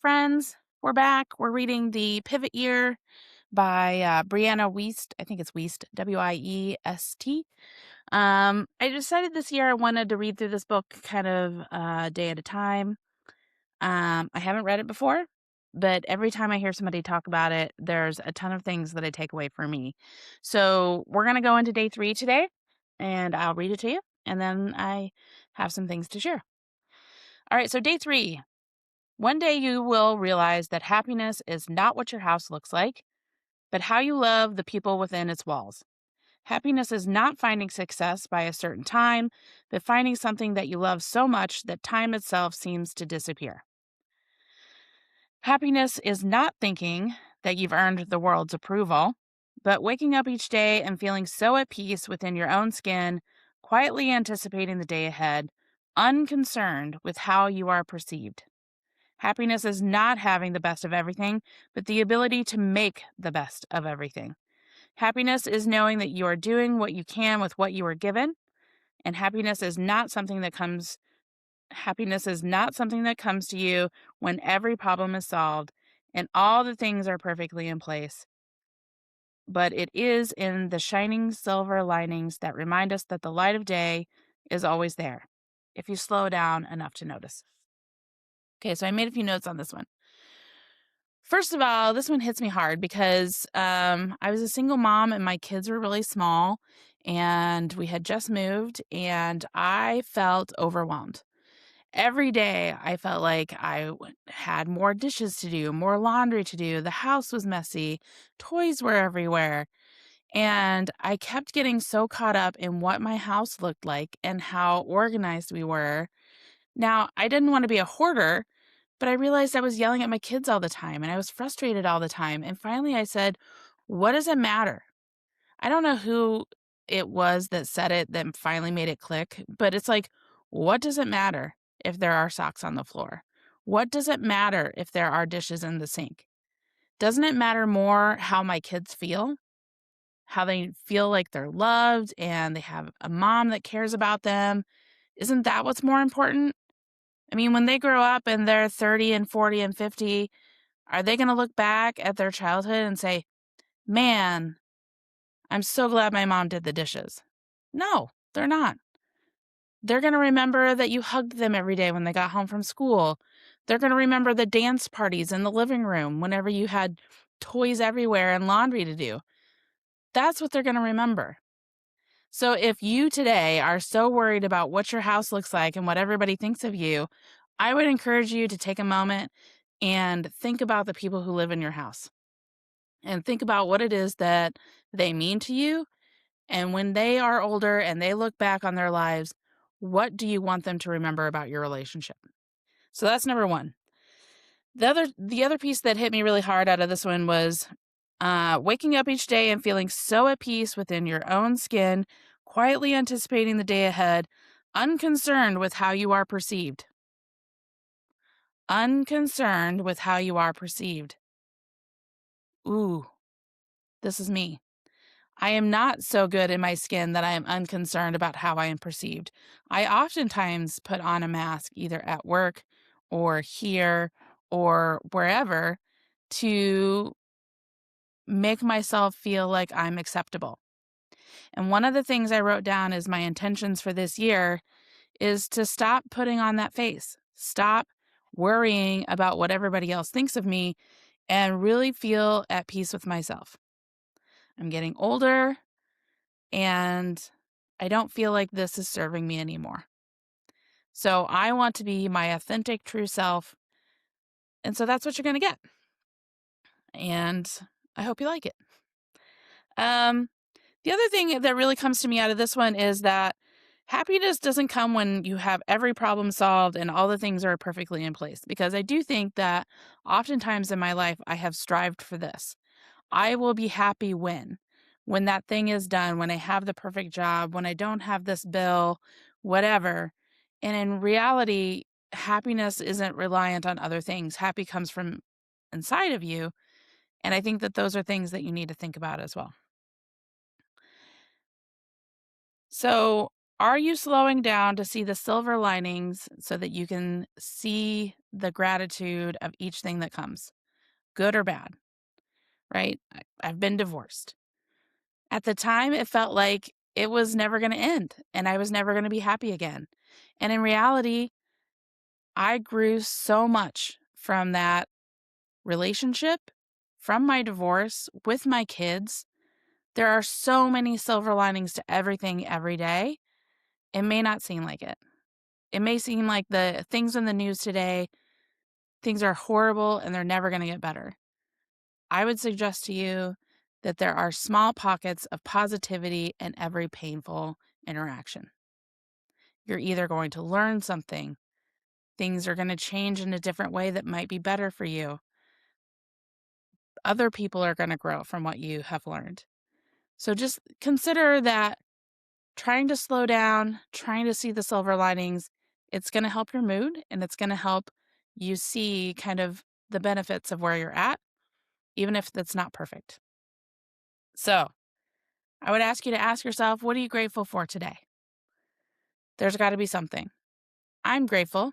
Friends, we're back. We're reading The Pivot Year by Brianna Wiest. I think it's Wiest, Wiest. I decided this year I wanted to read through this book kind of a day at a time. I haven't read it before, but every time I hear somebody talk about it, there's a ton of things that I take away for me. So we're going to go into day 3 today, and I'll read it to you, and then I have some things to share. All right, so day 3. One day you will realize that happiness is not what your house looks like, but how you love the people within its walls. Happiness is not finding success by a certain time, but finding something that you love so much that time itself seems to disappear. Happiness is not thinking that you've earned the world's approval, but waking up each day and feeling so at peace within your own skin, quietly anticipating the day ahead, unconcerned with how you are perceived. Happiness is not having the best of everything, but the ability to make the best of everything. Happiness is knowing that you are doing what you can with what you are given, and happiness is not something that comes to you when every problem is solved and all the things are perfectly in place. But it is in the shining silver linings that remind us that the light of day is always there, if you slow down enough to notice. Okay, so I made a few notes on this one. First of all, this one hits me hard because I was a single mom and my kids were really small and we had just moved and I felt overwhelmed. Every day I felt like had more dishes to do, more laundry to do. The house was messy. Toys were everywhere. And I kept getting so caught up in what my house looked like and how organized we were. Now, I didn't want to be a hoarder, but I realized I was yelling at my kids all the time and I was frustrated all the time. And finally I said, what does it matter? I don't know who it was that said it that finally made it click, but it's like, what does it matter if there are socks on the floor? What does it matter if there are dishes in the sink? Doesn't it matter more how my kids feel? How they feel like they're loved and they have a mom that cares about them? Isn't that what's more important? I mean, when they grow up and they're 30 and 40 and 50, are they going to look back at their childhood and say, man, I'm so glad my mom did the dishes? No, they're not. They're going to remember that you hugged them every day when they got home from school. They're going to remember the dance parties in the living room whenever you had toys everywhere and laundry to do. That's what they're going to remember. So if you today are so worried about what your house looks like and what everybody thinks of you, I would encourage you to take a moment and think about the people who live in your house and think about what it is that they mean to you. And when they are older and they look back on their lives, what do you want them to remember about your relationship? So that's number one. The other piece that hit me really hard out of this one was waking up each day and feeling so at peace within your own skin, quietly anticipating the day ahead, unconcerned with how you are perceived. Unconcerned with how you are perceived. Ooh, this is me. I am not so good in my skin that I am unconcerned about how I am perceived. I oftentimes put on a mask either at work or here or wherever to make myself feel like I'm acceptable. And one of the things I wrote down as my intentions for this year is to stop putting on that face. Stop worrying about what everybody else thinks of me and really feel at peace with myself. I'm getting older and I don't feel like this is serving me anymore. So I want to be my authentic, true self. And so that's what you're going to get. And I hope you like it. The other thing that really comes to me out of this one is that happiness doesn't come when you have every problem solved and all the things are perfectly in place. Because I do think that oftentimes in my life, I have strived for this. I will be happy when that thing is done, when I have the perfect job, when I don't have this bill, whatever. And in reality, happiness isn't reliant on other things. Happy comes from inside of you. And I think that those are things that you need to think about as well. So Are you slowing down to see the silver linings so that you can see the gratitude of each thing that comes, good or bad, right? I've been divorced. At the time, it felt like it was never going to end and I was never going to be happy again. And in reality, I grew so much from that relationship, from my divorce, with my kids. There are so many silver linings to everything every day. It may not seem like it. It may seem like the things in the news today, things are horrible and they're never going to get better. I would suggest to you that there are small pockets of positivity in every painful interaction. You're either going to learn something, things are going to change in a different way that might be better for you. Other people are going to grow from what you have learned. So just consider that trying to slow down, trying to see the silver linings, it's going to help your mood and it's going to help you see kind of the benefits of where you're at, even if that's not perfect. So I would ask you to ask yourself, what are you grateful for today? There's got to be something. I'm grateful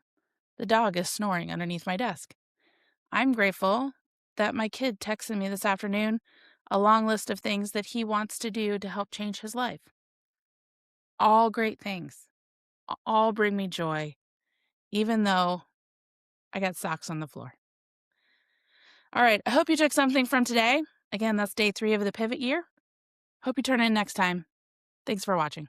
the dog is snoring underneath my desk. I'm grateful that my kid texted me this afternoon a long list of things that he wants to do to help change his life. All great things. All bring me joy, even though I got socks on the floor. All right. I hope you took something from today. Again, that's day 3 of the pivot year. Hope you turn in next time. Thanks for watching.